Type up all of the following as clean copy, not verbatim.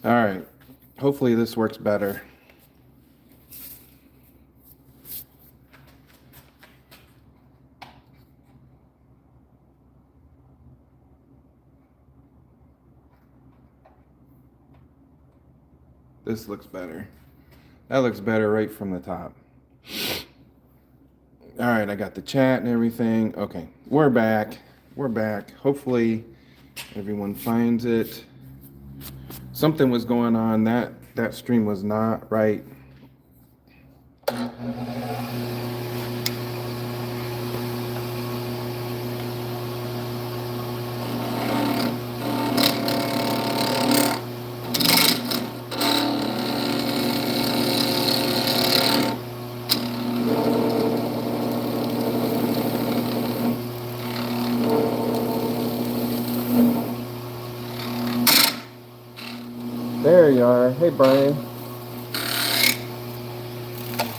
All right. Hopefully this works better. This looks better. That looks better right from the top. All right, I got the chat and everything. Okay, we're back. We're back. Hopefully everyone finds it. Something was going on. That stream was not right. There you are. Hey, Brian.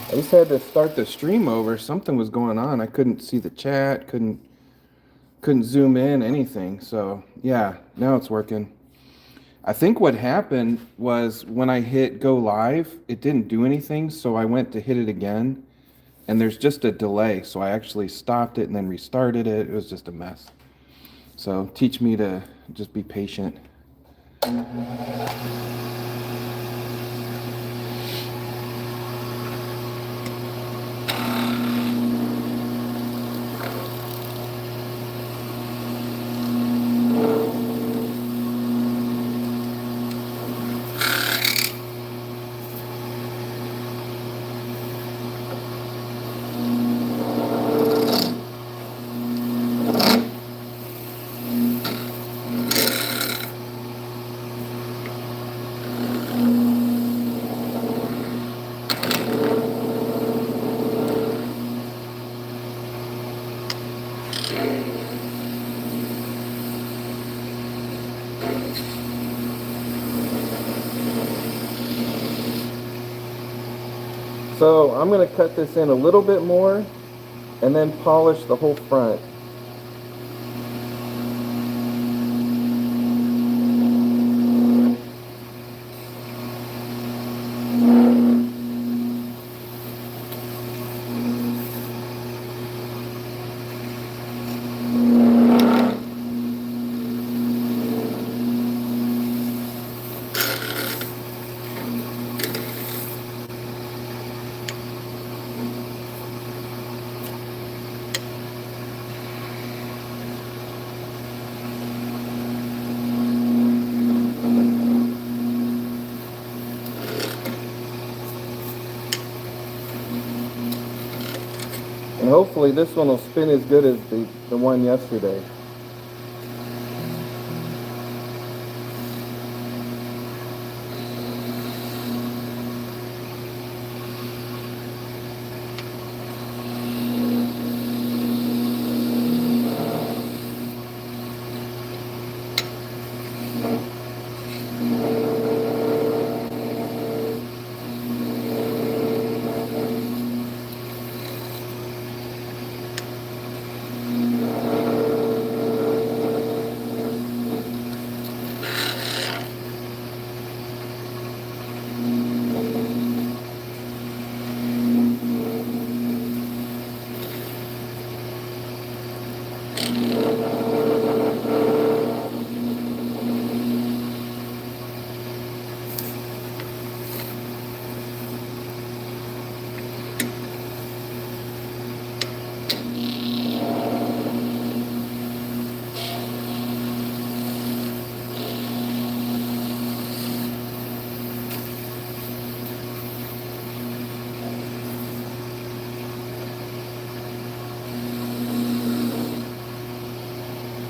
I just had to start the stream over. Something was going on. I couldn't see the chat. Couldn't zoom in anything. So yeah, now it's working. I think what happened was when I hit go live, it didn't do anything. So I went to hit it again, and there's just a delay. So I actually stopped it and then restarted it. It was just a mess. So teach me to just be patient. So I'm going to cut this in a little bit more and then polish the whole front. And hopefully this one will spin as good as the one yesterday.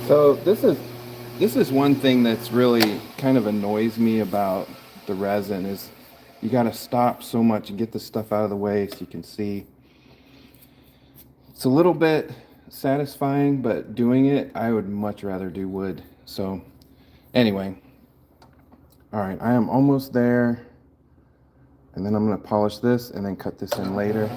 So this is one thing that's really kind of annoys me about the resin is you got to stop so much and get the stuff out of the way so you can see. It's a little bit satisfying, but doing it, I would much rather do wood. So anyway, all right, I am almost there. And then I'm going to polish this and then cut this in later.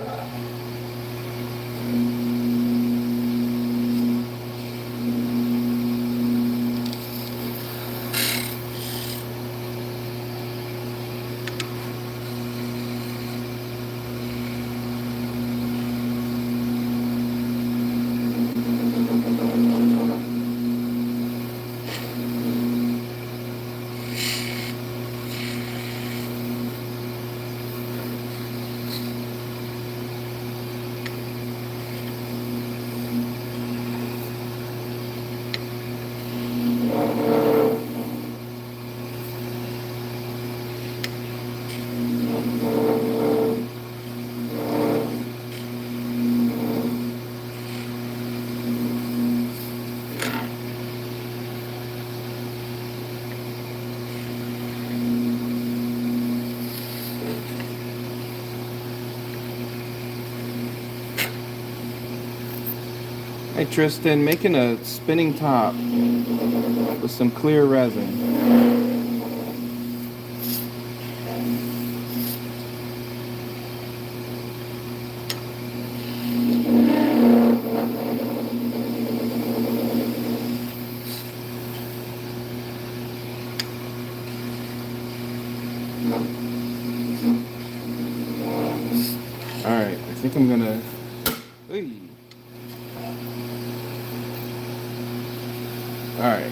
Hey Tristan, making a spinning top with some clear resin. Alright, I think I'm gonna... Alright,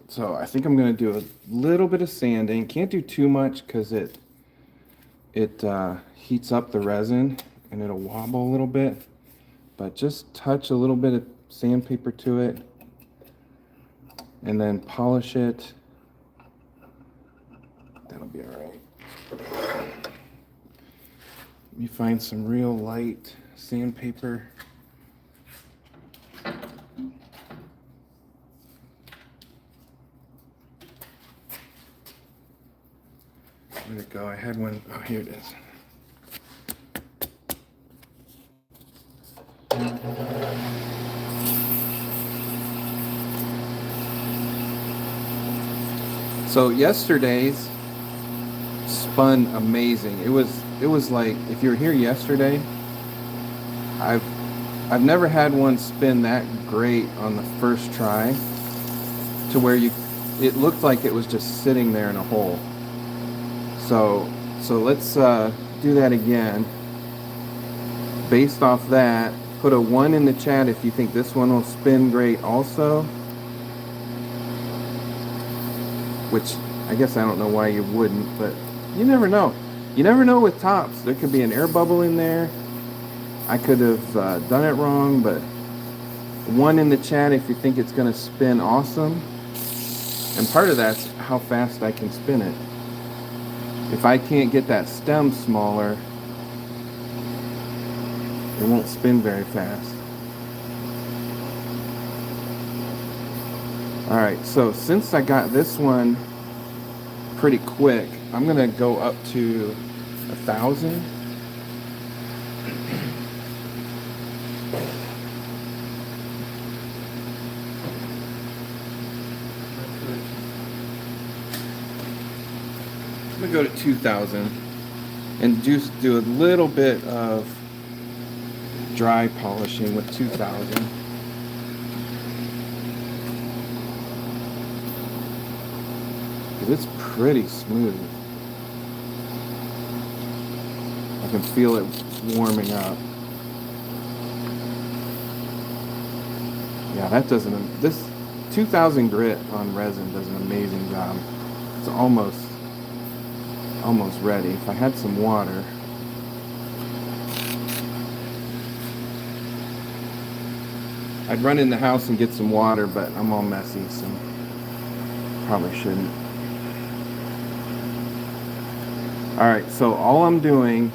so I think I'm gonna do a little bit of sanding. Can't do too much because it heats up the resin and it'll wobble a little bit. But just touch a little bit of sandpaper to it and then polish it. That'll be alright. Let me find some real light sandpaper. Where'd it go? I had one. Oh, here it is. So yesterday's spun amazing. It was like, if you were here yesterday, I've never had one spin that great on the first try, to where it looked like it was just sitting there in a hole. So let's do that again. Based off that, put a 1 in the chat if you think this one will spin great also. Which I guess I don't know why you wouldn't, but you never know. You never know with tops. There could be an air bubble in there. I could have done it wrong, but 1 in the chat if you think it's going to spin awesome. And part of that's how fast I can spin it. If I can't get that stem smaller, it won't spin very fast. Alright, so since I got this one pretty quick, I'm going to go up to 1,000. I'm going to go to 2,000 and just do a little bit of dry polishing with 2,000. It's pretty smooth. I can feel it warming up. Yeah, that doesn't... This 2,000 grit on resin does an amazing job. It's almost ready. If I had some water... I'd run in the house and get some water, but I'm all messy, so probably shouldn't. Alright, so all I'm doing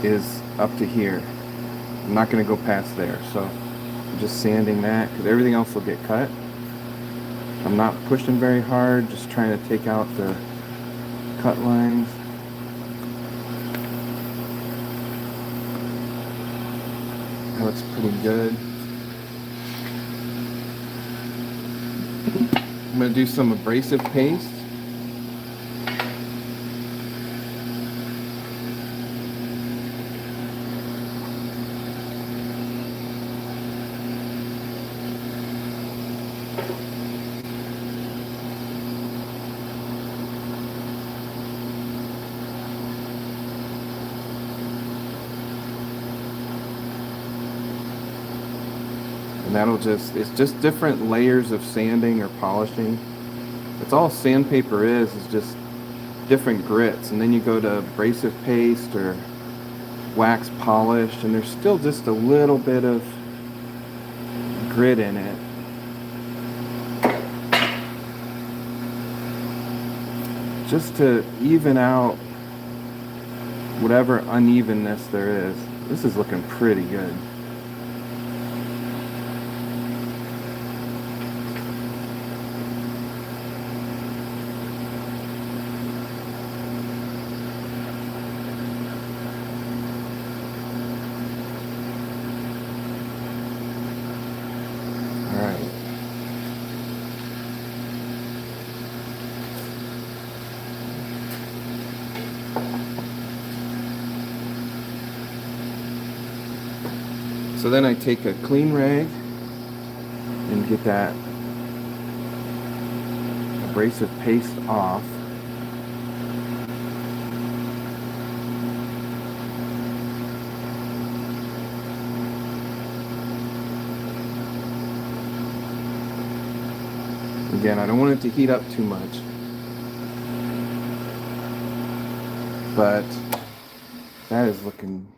is up to here. I'm not going to go past there, so I'm just sanding that because everything else will get cut. I'm not pushing very hard, just trying to take out the cut lines. That looks pretty good. I'm going to do some abrasive paste. And that'll it's just different layers of sanding or polishing. That's all sandpaper is just different grits. And then you go to abrasive paste or wax polish, and there's still just a little bit of grit in it. Just to even out whatever unevenness there is. This is looking pretty good. So then I take a clean rag and get that abrasive paste off. Again, I don't want it to heat up too much, but that is looking,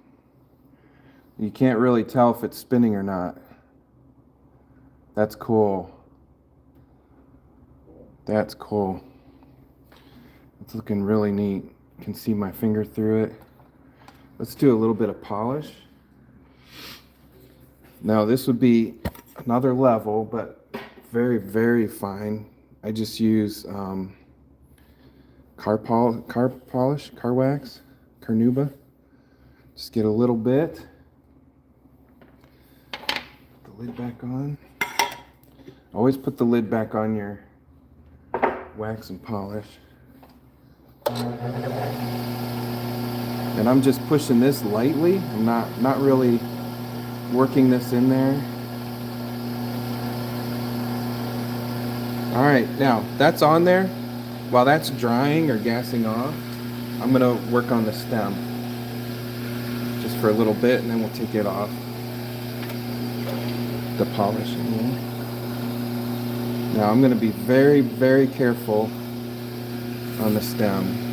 you can't really tell if it's spinning or not. That's cool. That's cool. It's looking really neat. You can see my finger through it. Let's do a little bit of polish. Now this would be another level, but very, very fine. I just use car wax, carnauba. Just get a little bit. Put the lid back on. Always put the lid back on your wax and polish. And I'm just pushing this lightly. I'm not really working this in there. All right, now that's on there. While that's drying or gassing off, I'm gonna work on the stem just for a little bit, and then we'll take it off the polish in here. Now I'm gonna be very, very careful on the stem.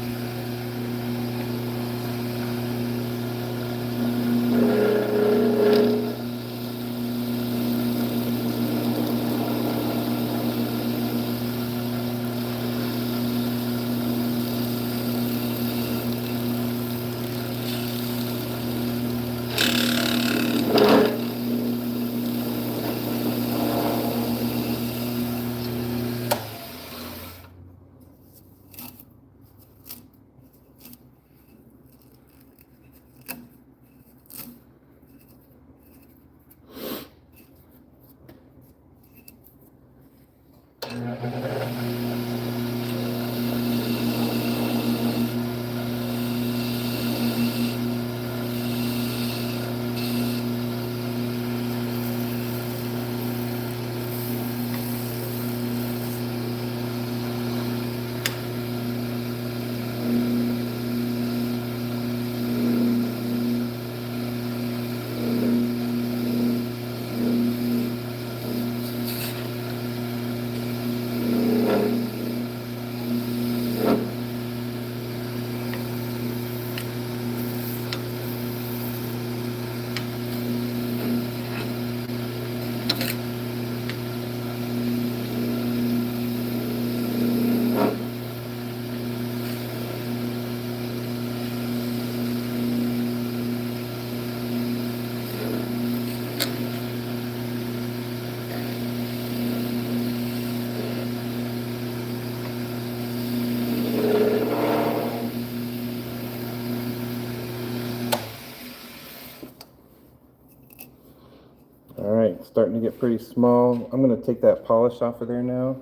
All right, it's starting to get pretty small. I'm going to take that polish off of there now.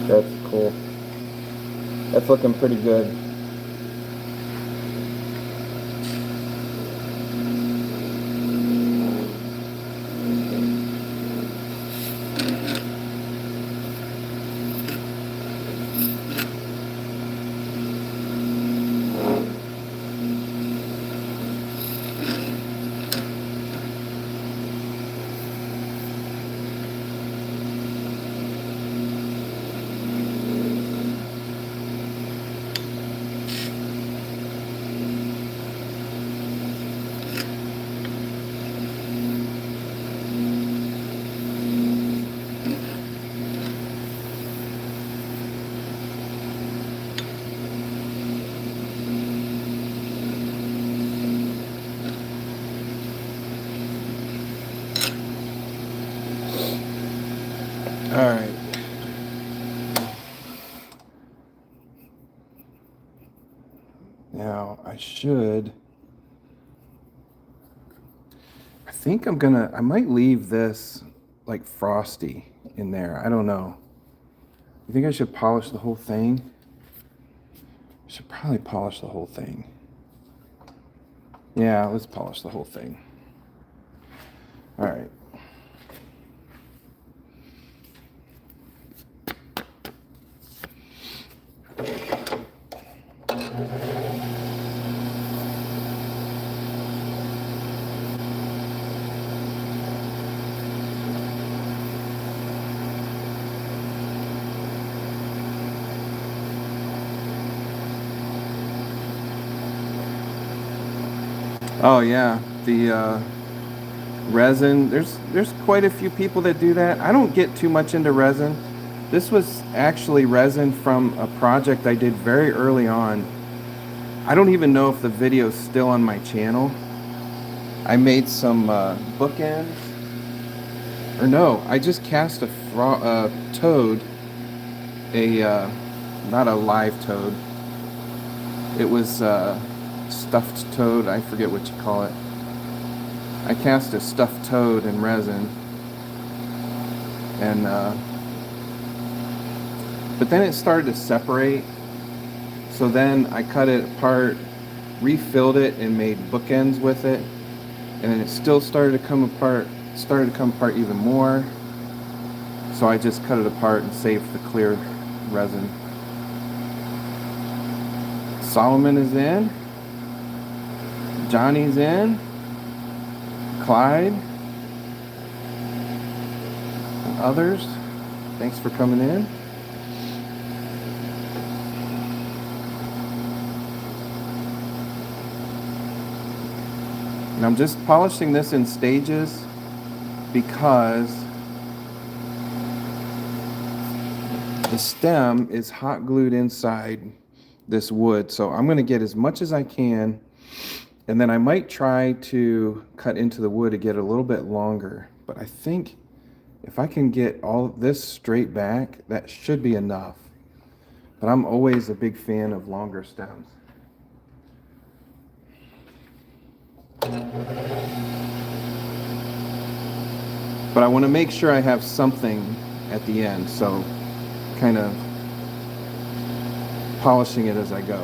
That's cool. That's looking pretty good. All right. Now I think I might leave this like frosty in there. I don't know. You think I should polish the whole thing? I should probably polish the whole thing. Yeah, let's polish the whole thing. All right. Oh yeah, the resin. There's quite a few people that do that. I don't get too much into resin. This was actually resin from a project I did very early on. I don't even know if the video is still on my channel. I made some bookends. Or no, I just cast a toad. Not a live toad. It was stuffed toad. I forget what you call it. I cast a stuffed toad in resin. And but then it started to separate. So then I cut it apart, refilled it, and made bookends with it. And then it still started to come apart, even more. So I just cut it apart and saved the clear resin. Solomon is in. Johnny's in. Clyde. And others. Thanks for coming in. And I'm just polishing this in stages because the stem is hot glued inside this wood. So I'm going to get as much as I can, and then I might try to cut into the wood to get a little bit longer. But I think if I can get all this straight back, that should be enough. But I'm always a big fan of longer stems. But I want to make sure I have something at the end, so kind of polishing it as I go.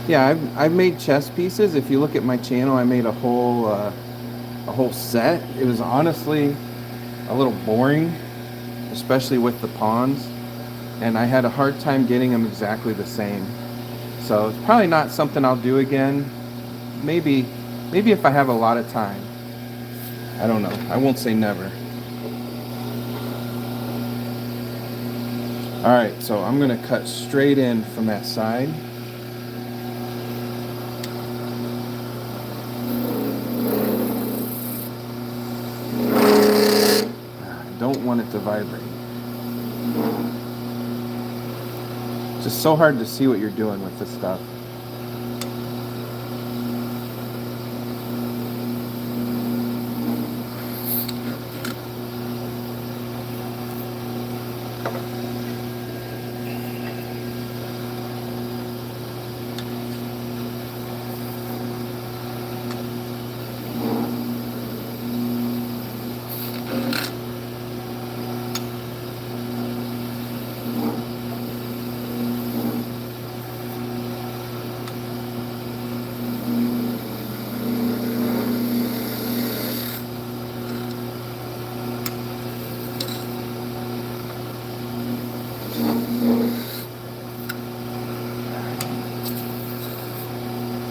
Yeah, I've made chess pieces. If you look at my channel, I made a whole set. It was honestly a little boring, especially with the pawns, and I had a hard time getting them exactly the same. So it's probably not something I'll do again. Maybe if I have a lot of time. I don't know. I won't say never. All right, so I'm going to cut straight in from that side. I don't want it to vibrate. It's just so hard to see what you're doing with this stuff.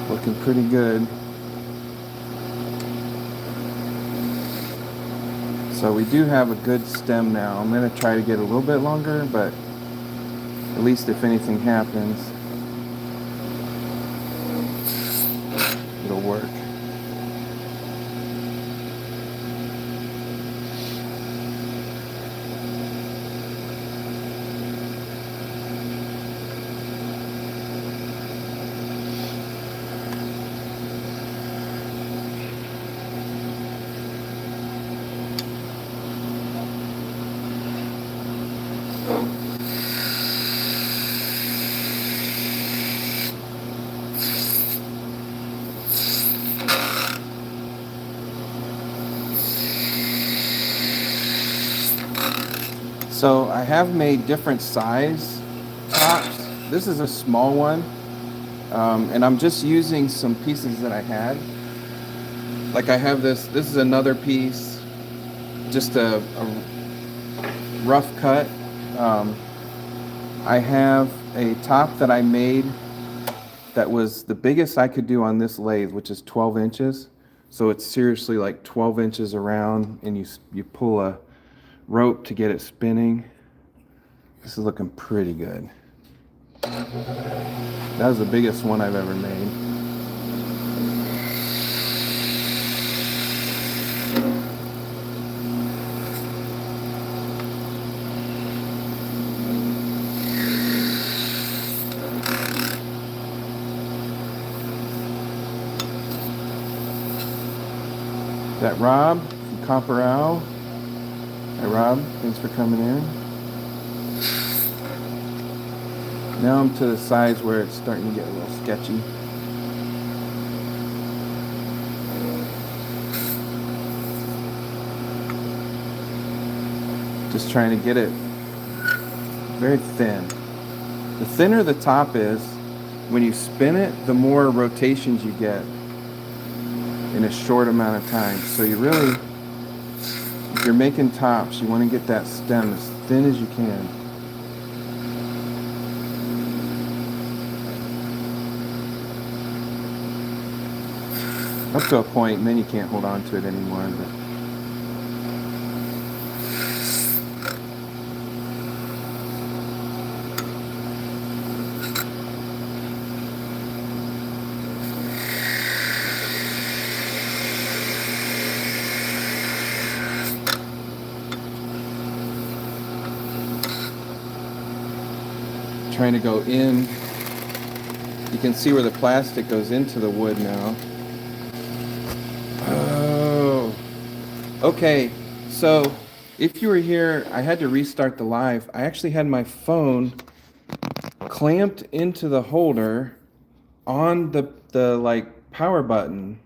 Looking pretty good. So we do have a good stem now. I'm going to try to get a little bit longer, but at least if anything happens, it'll work. have made different size tops. This is a small one, and I'm just using some pieces that I had. Like I have this is another piece, just a rough cut. I have a top that I made that was the biggest I could do on this lathe, which is 12 inches. So it's seriously like 12 inches around, and you pull a rope to get it spinning. This is looking pretty good. That was the biggest one I've ever made. That Rob from Copper Owl. Hi Rob, thanks for coming in. Now I'm to the size where it's starting to get a little sketchy. Just trying to get it very thin. The thinner the top is, when you spin it, the more rotations you get in a short amount of time. So you really, if you're making tops, you want to get that stem as thin as you can. Up to a point, and then you can't hold on to it anymore. But trying to go in. You can see where the plastic goes into the wood now. Oh, okay. So if you were here, I had to restart the live. I actually had my phone clamped into the holder on the like power button.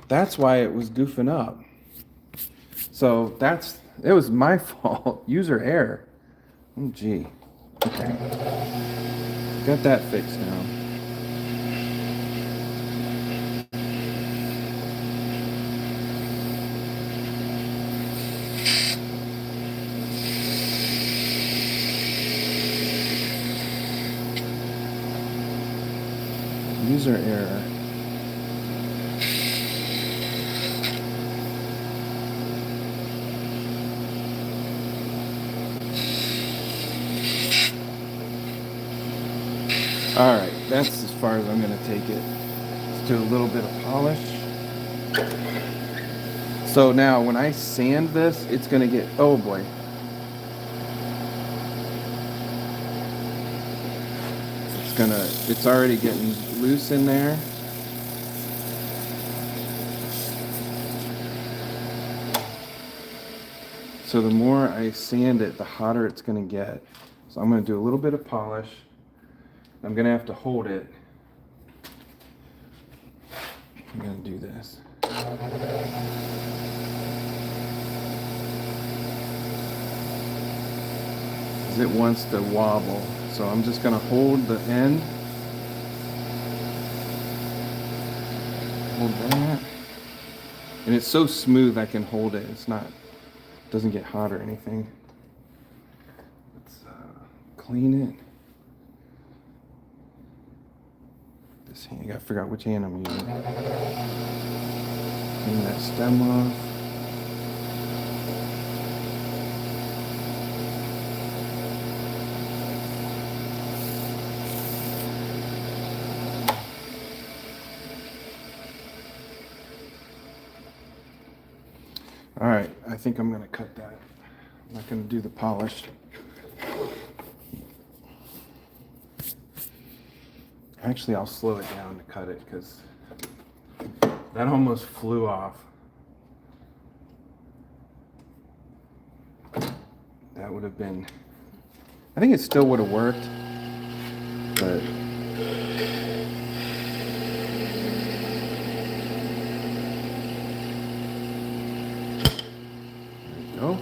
That's why it was goofing up. So it was my fault. User error. Oh gee. Okay. Got that fixed now. User error. All right, that's as far as I'm going to take it. Let's do a little bit of polish. So now when I sand this, it's going to get, oh boy. It's already getting loose in there. So the more I sand it, the hotter it's going to get. So I'm going to do a little bit of polish. I'm going to have to hold it. I'm going to do this. Because it wants to wobble. So I'm just going to hold the end. Hold that. And it's so smooth I can hold it. It doesn't get hot or anything. Let's clean it. This hand, I gotta figure out which hand I'm using. Clean that stem off. All right, I think I'm gonna cut that. I'm not gonna do the polish. Actually, I'll slow it down to cut it because that almost flew off. That would have been, I think it still would have worked, but there we go.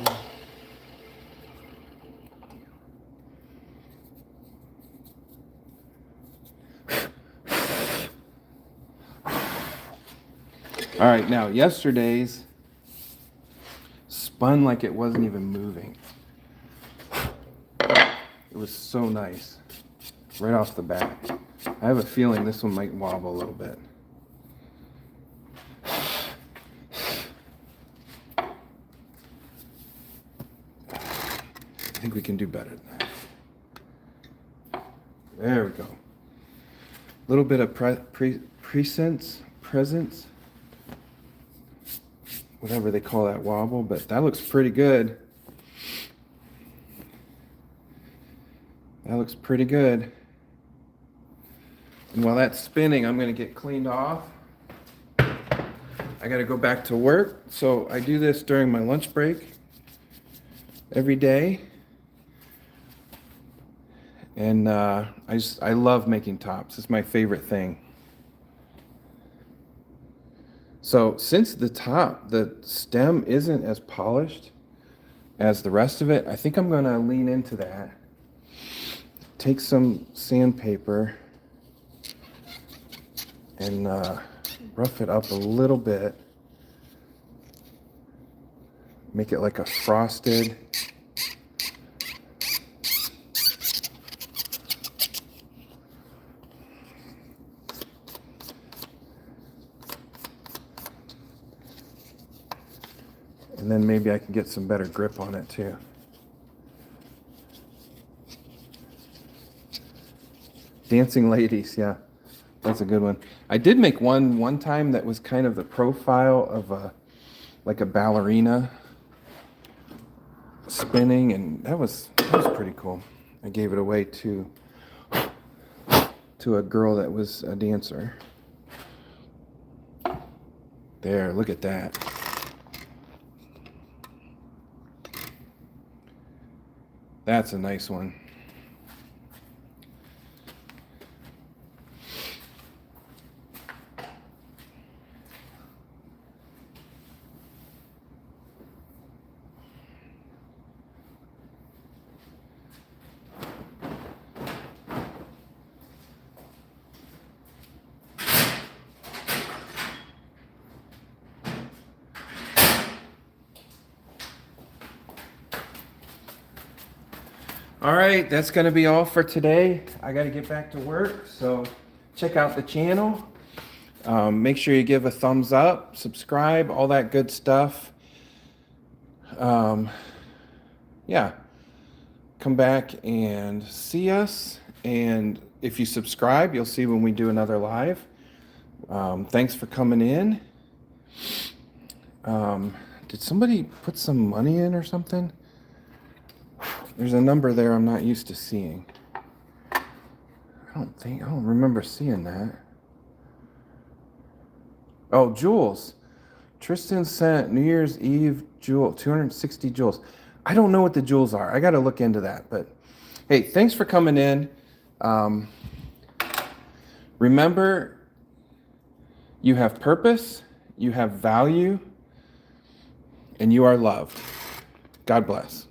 All right, now yesterday's spun like it wasn't even moving. It was so nice right off the bat. I have a feeling this one might wobble a little bit. I think we can do better than that. There we go. A little bit of presence, whatever they call that wobble, but that looks pretty good. That looks pretty good. And while that's spinning, I'm going to get cleaned off. I got to go back to work, so I do this during my lunch break every day. And I love making tops. It's my favorite thing. So since the stem isn't as polished as the rest of it, I think I'm going to lean into that. Take some sandpaper and rough it up a little bit. Make it like a frosted. And then maybe I can get some better grip on it too. Dancing ladies, yeah, that's a good one. I did make one time that was kind of the profile of like a ballerina spinning, and that was pretty cool. I gave it away to a girl that was a dancer. There, look at that. That's a nice one. All right, that's going to be all for today. I got to get back to work, so check out the channel. Make sure you give a thumbs up, subscribe, all that good stuff. Yeah, come back and see us. And if you subscribe, you'll see when we do another live. Thanks for coming in. Did somebody put some money in or something? There's a number there I'm not used to seeing. I don't remember seeing that. Oh, jewels. Tristan sent New Year's Eve jewel, 260 jewels. I don't know what the jewels are. I got to look into that. But hey, thanks for coming in. Remember, you have purpose, you have value, and you are loved. God bless.